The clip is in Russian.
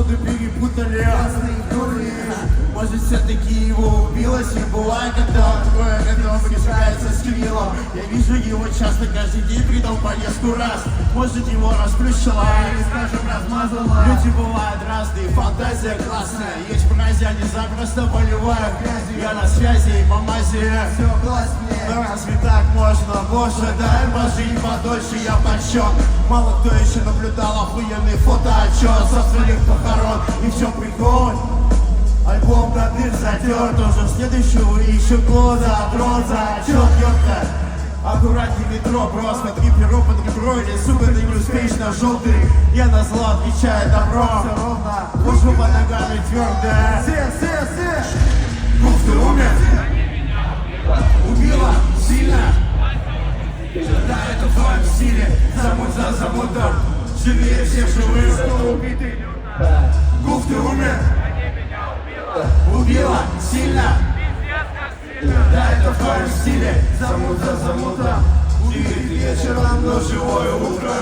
походу перепутали разные дури. Может, все-таки его убила Симбула, когда такое говно приезжается с Кириллом. Я вижу его часто каждый день, придал по несколько раз. Может, его расплющила или, скажем, размазала. Люди бывают разные, фантазия классная. Есть мрази, они запросто поливают грязью. Я на связи и по мази. Все класснее. Но разве так можно? Боже, дай пожить подольше, я пощен. Мало кто еще наблюдал охуенный фотоотчет со своих похорон. И все прикол. Альбом до дыр затерт уже следующего еще года. Трон за отчет, ёпта. Аккуратнее метро, просто три перо под ребро. Или, сука, ты не успеешь на желтый. Я на зло отвечаю добро. Все ровно, хожу по ногам и твердо. Гуф, ты умер? Убила сильно. Да, это в твоем стиле. Замут за замутом. Живее всех живых, кто убитый. Гуф, ты умер? Убила сильно. Да, это в твоем стиле. Замут за замутом. Удивит вечером, но живое утро.